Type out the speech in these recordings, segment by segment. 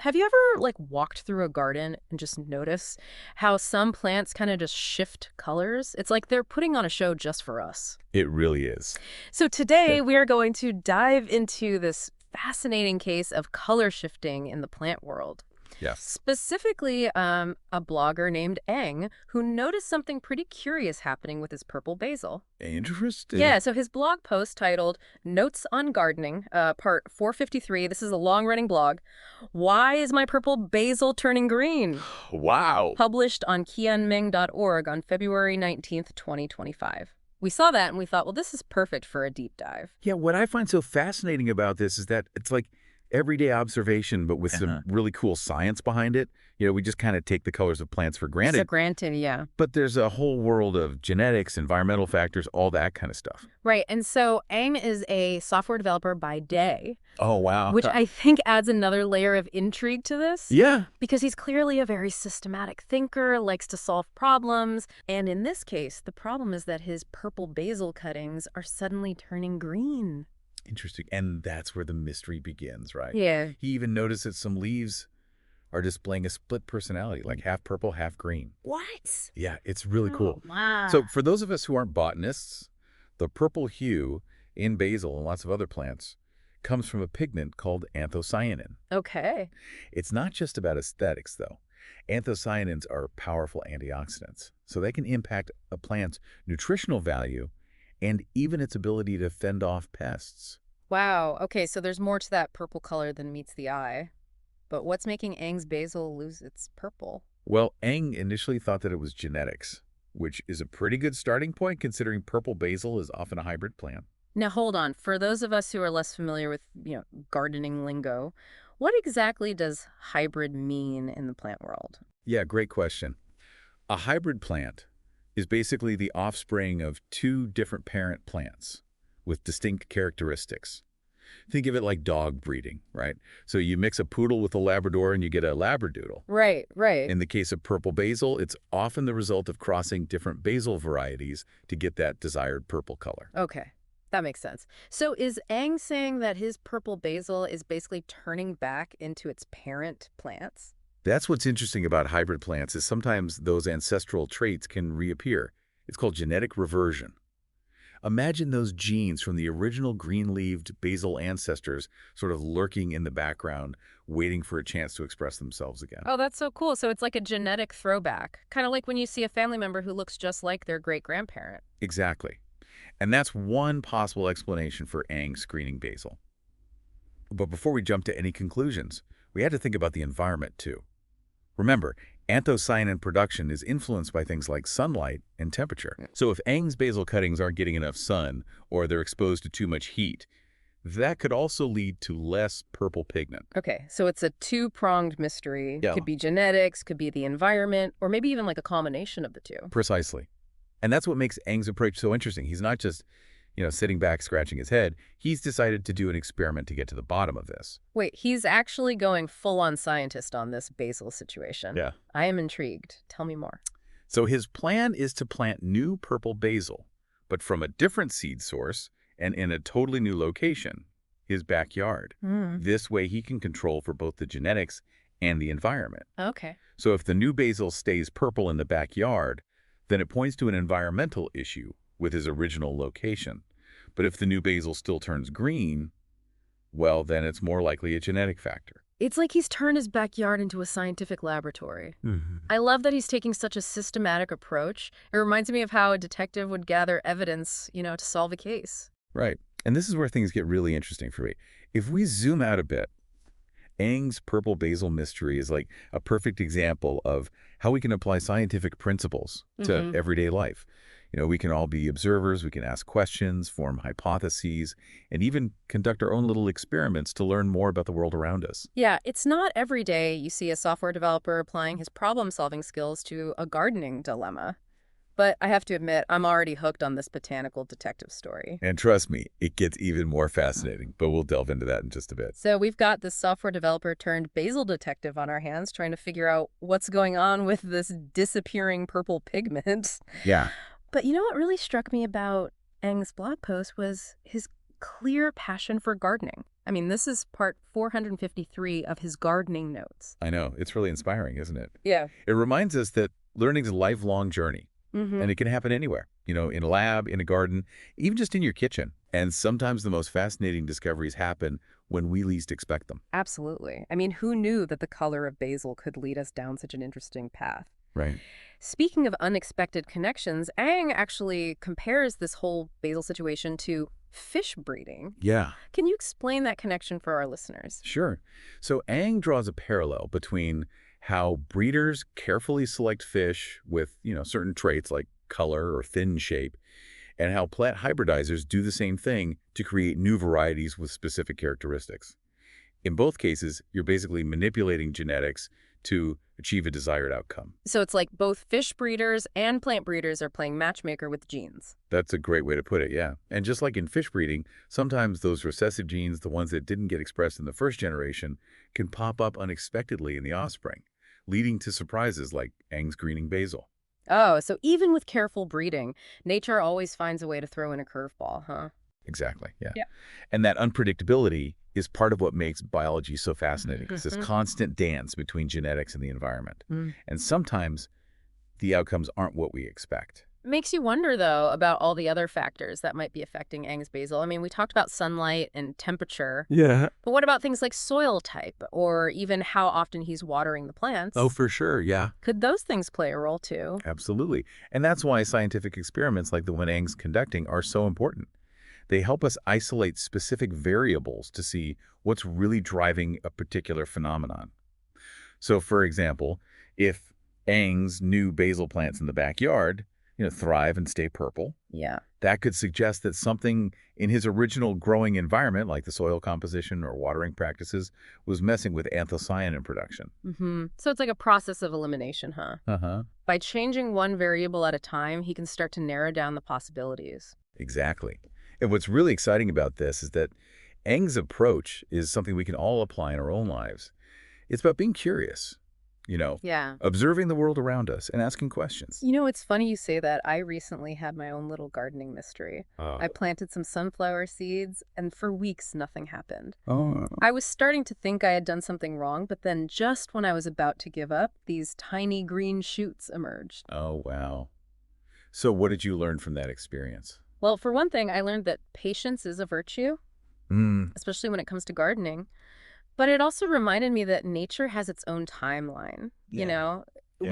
Have you ever walked through a garden and just notice how some plants kind of just shift colors? It's like they're putting on a show just for us. It really is. So today we are going to dive into this fascinating case of color shifting in the plant world. Yes. Specifically, a blogger named Eng who noticed something pretty curious happening with his purple basil. Interesting. Yeah, so his blog post titled Notes on Gardening, part 453, this is a long-running blog, Why is My Purple Basil Turning Green? Wow. Published on qianming.org on February 19th, 2025. We saw that and we thought, well, this is perfect for a deep dive. Yeah, what I find so fascinating about this is that it's like everyday observation, but with some really cool science behind it. We just kind of take the colors of plants for So granted. granted, yeah. But there's a whole world of genetics, environmental factors, all that kind of stuff. Right, and so Eng is a software developer by day, Oh, wow. which I think adds another layer of intrigue to this. Yeah. Because he's clearly a very systematic thinker, likes to solve problems. And in this case, the problem is that his purple basil cuttings are suddenly turning green. Interesting. And that's where the mystery begins, right? Yeah. He even noticed that some leaves are displaying a split personality, like half purple, half green. What? Yeah, it's really cool. Wow. So for those of us who aren't botanists, the purple hue in basil and lots of other plants comes from a pigment called anthocyanin. Okay. It's not just about aesthetics, though. Anthocyanins are powerful antioxidants, so they can impact a plant's nutritional value and even its ability to fend off pests. Wow. Okay, so there's more to that purple color than meets the eye. But what's making Eng's basil lose its purple? Well, Eng initially thought that it was genetics, which is a pretty good starting point considering purple basil is often a hybrid plant. Now, hold on. For those of us who are less familiar with, gardening lingo, what exactly does hybrid mean in the plant world? Yeah, great question. A hybrid plant is basically the offspring of two different parent plants with distinct characteristics. Think of it like dog breeding, right? So you mix a poodle with a Labrador and you get a Labradoodle. Right, right. In the case of purple basil, it's often the result of crossing different basil varieties to get that desired purple color. Okay, that makes sense. So is Eng saying that his purple basil is basically turning back into its parent plants? That's what's interesting about hybrid plants is sometimes those ancestral traits can reappear. It's called genetic reversion. Imagine those genes from the original green-leaved basil ancestors sort of lurking in the background, waiting for a chance to express themselves again. Oh, that's so cool. So it's like a genetic throwback, kind of like when you see a family member who looks just like their great-grandparent. Exactly. And that's one possible explanation for Eng screening basil. But before we jump to any conclusions, we had to think about the environment too. Remember, anthocyanin production is influenced by things like sunlight and temperature. So if Eng's basil cuttings aren't getting enough sun or they're exposed to too much heat, that could also lead to less purple pigment. Okay, so it's a two-pronged mystery. Yeah. Could be genetics, could be the environment, or maybe even like a combination of the two. Precisely. And that's what makes Eng's approach so interesting. He's not just, sitting back scratching his head. He's decided to do an experiment to get to the bottom of this. Wait, he's actually going full-on scientist on this basil situation. Yeah. I am intrigued. Tell me more. So his plan is to plant new purple basil, but from a different seed source and in a totally new location, his backyard. This way he can control for both the genetics and the environment. Okay. So if the new basil stays purple in the backyard, then it points to an environmental issue with his original location. But if the new basil still turns green, well, then it's more likely a genetic factor. It's like he's turned his backyard into a scientific laboratory. I love that he's taking such a systematic approach. It reminds me of how a detective would gather evidence, to solve a case. Right. And this is where things get really interesting for me. If we zoom out a bit, Eng's purple basil mystery is like a perfect example of how we can apply scientific principles to everyday life. We can all be observers, we can ask questions, form hypotheses, and even conduct our own little experiments to learn more about the world around us. Yeah, it's not every day you see a software developer applying his problem-solving skills to a gardening dilemma. But I have to admit, I'm already hooked on this botanical detective story. And trust me, it gets even more fascinating, but we'll delve into that in just a bit. So we've got this software developer turned basil detective on our hands trying to figure out what's going on with this disappearing purple pigment. Yeah. But you know what really struck me about Eng's blog post was his clear passion for gardening. I mean, this is part 453 of his gardening notes. I know. It's really inspiring, isn't it? Yeah. It reminds us that learning is a lifelong journey, Mm-hmm. and it can happen anywhere, in a lab, in a garden, even just in your kitchen. And sometimes the most fascinating discoveries happen when we least expect them. Absolutely. I mean, who knew that the color of basil could lead us down such an interesting path? Right. Speaking of unexpected connections, Ang actually compares this whole basil situation to fish breeding. Yeah, Can you explain that connection for our listeners? sure. So Ang draws a parallel between how breeders carefully select fish with, certain traits like color or thin shape, and how plant hybridizers do the same thing to create new varieties with specific characteristics. In both cases, you're basically manipulating genetics to achieve a desired outcome. So it's like both fish breeders and plant breeders are playing matchmaker with genes. That's a great way to put it, yeah. And just like in fish breeding, sometimes those recessive genes, the ones that didn't get expressed in the first generation, can pop up unexpectedly in the offspring, leading to surprises like Ang's greening basil. Oh, so even with careful breeding, nature always finds a way to throw in a curveball, huh? Exactly, yeah. Yeah. And that unpredictability is part of what makes biology so fascinating. It's this constant dance between genetics and the environment. And sometimes the outcomes aren't what we expect. Makes you wonder, though, about all the other factors that might be affecting Ang's basil. I mean, we talked about sunlight and temperature, Yeah. but what about things like soil type or even how often he's watering the plants? Oh, for sure, yeah. Could those things play a role, too? Absolutely. And that's why scientific experiments like the one Ang's conducting are so important. They help us isolate specific variables to see what's really driving a particular phenomenon. So, for example, if Ang's new basil plants in the backyard, thrive and stay purple, Yeah. that could suggest that something in his original growing environment, like the soil composition or watering practices, was messing with anthocyanin production. So it's like a process of elimination, huh? Uh-huh. By changing one variable at a time, he can start to narrow down the possibilities. Exactly. And what's really exciting about this is that Eng's approach is something we can all apply in our own lives. It's about being curious, Yeah. observing the world around us and asking questions. It's funny you say that. I recently had my own little gardening mystery. I planted some sunflower seeds, and for weeks, nothing happened. Oh. I was starting to think I had done something wrong, but then just when I was about to give up, these tiny green shoots emerged. Oh, wow. So what did you learn from that experience? Well, for one thing, I learned that patience is a virtue, especially when it comes to gardening. But it also reminded me that nature has its own timeline. We Yeah.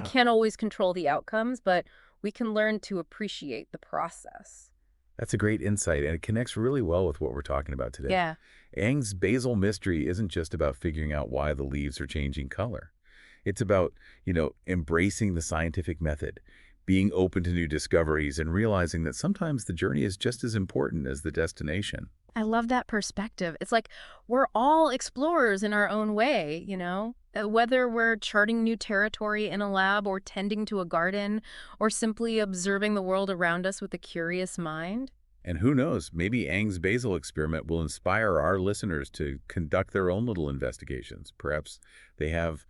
can't always control the outcomes, but we can learn to appreciate the process. That's a great insight, and it connects really well with what we're talking about today. Yeah. Eng's basil mystery isn't just about figuring out why the leaves are changing color. It's about, embracing the scientific method, being open to new discoveries, and realizing that sometimes the journey is just as important as the destination. I love that perspective. It's like we're all explorers in our own way. Whether we're charting new territory in a lab or tending to a garden or simply observing the world around us with a curious mind. And who knows, maybe Eng's basil experiment will inspire our listeners to conduct their own little investigations. Perhaps they have,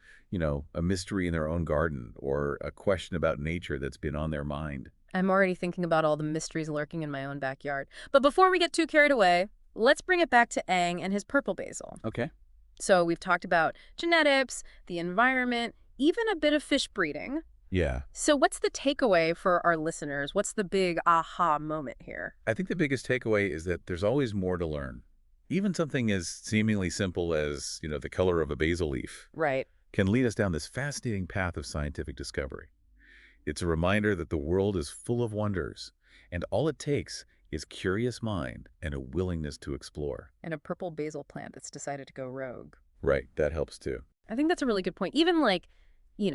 a mystery in their own garden or a question about nature that's been on their mind. I'm already thinking about all the mysteries lurking in my own backyard. But before we get too carried away, let's bring it back to Ang and his purple basil. Okay. So we've talked about genetics, the environment, even a bit of fish breeding. Yeah. So what's the takeaway for our listeners? What's the big aha moment here? I think the biggest takeaway is that there's always more to learn. Even something as seemingly simple as, the color of a basil leaf Right. can lead us down this fascinating path of scientific discovery. It's a reminder that the world is full of wonders, and all it takes is curious mind and a willingness to explore. And a purple basil plant that's decided to go rogue. Right, that helps too. I think that's a really good point. Even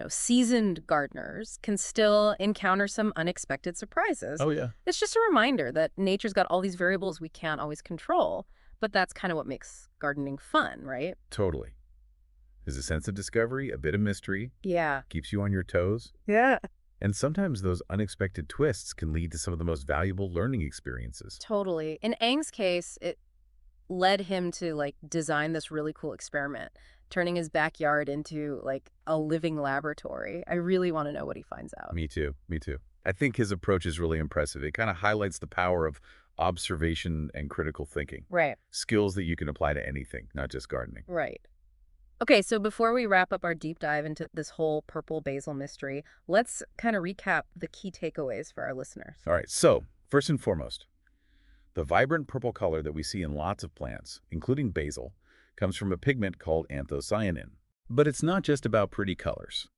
seasoned gardeners can still encounter some unexpected surprises. Oh, yeah. It's just a reminder that nature's got all these variables we can't always control, but that's kind of what makes gardening fun, right? Totally. There's a sense of discovery, a bit of mystery, Yeah. keeps you on your toes. Yeah. And sometimes those unexpected twists can lead to some of the most valuable learning experiences. Totally. In Ang's case, it led him to design this really cool experiment, turning his backyard into a living laboratory. I really want to know what he finds out. Me too. Me too. I think his approach is really impressive. It kind of highlights the power of observation and critical thinking. Right. Skills that you can apply to anything, not just gardening. Right. Okay, so before we wrap up our deep dive into this whole purple basil mystery, let's kind of recap the key takeaways for our listeners. All right, so first and foremost, the vibrant purple color that we see in lots of plants, including basil, comes from a pigment called anthocyanin. But it's not just about pretty colors.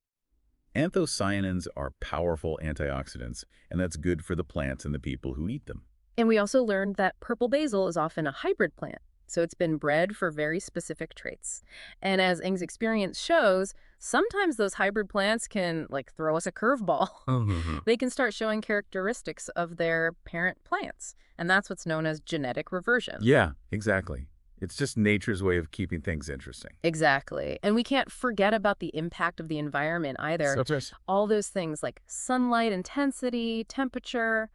Anthocyanins are powerful antioxidants, and that's good for the plants and the people who eat them. And we also learned that purple basil is often a hybrid plant, so it's been bred for very specific traits. And as Ng's experience shows, sometimes those hybrid plants can, like, throw us a curveball. Mhm. They can start showing characteristics of their parent plants, and that's what's known as genetic reversion. Yeah, exactly. It's just nature's way of keeping things interesting. Exactly. And we can't forget about the impact of the environment either. Yes. All those things like sunlight intensity, temperature,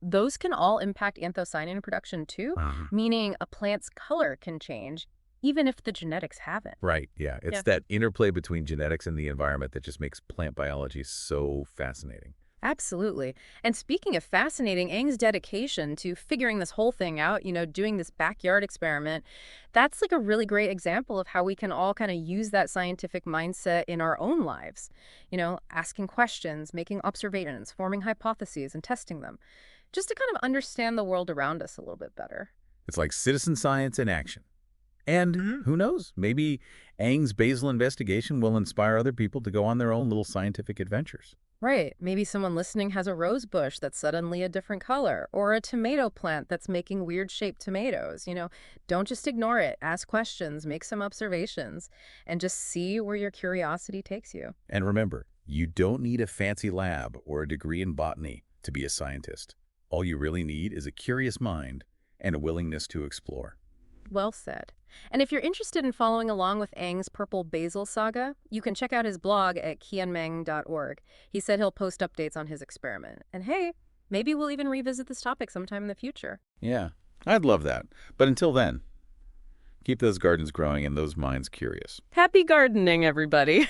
those can all impact anthocyanin production too, meaning a plant's color can change even if the genetics haven't. Right, yeah. It's that interplay between genetics and the environment that just makes plant biology so fascinating. Absolutely. And speaking of fascinating, Aang's dedication to figuring this whole thing out, doing this backyard experiment, that's like a really great example of how we can all kind of use that scientific mindset in our own lives. Asking questions, making observations, forming hypotheses, and testing them, just to kind of understand the world around us a little bit better. It's like citizen science in action. And who knows, maybe Aang's basil investigation will inspire other people to go on their own little scientific adventures. Right. Maybe someone listening has a rose bush that's suddenly a different color, or a tomato plant that's making weird-shaped tomatoes. Don't just ignore it. Ask questions, make some observations, and just see where your curiosity takes you. And remember, you don't need a fancy lab or a degree in botany to be a scientist. All you really need is a curious mind and a willingness to explore. Well said. And if you're interested in following along with Aang's purple basil saga, you can check out his blog at qianmeng.org. He said he'll post updates on his experiment. And hey, maybe we'll even revisit this topic sometime in the future. Yeah, I'd love that. But until then, keep those gardens growing and those minds curious. Happy gardening, everybody!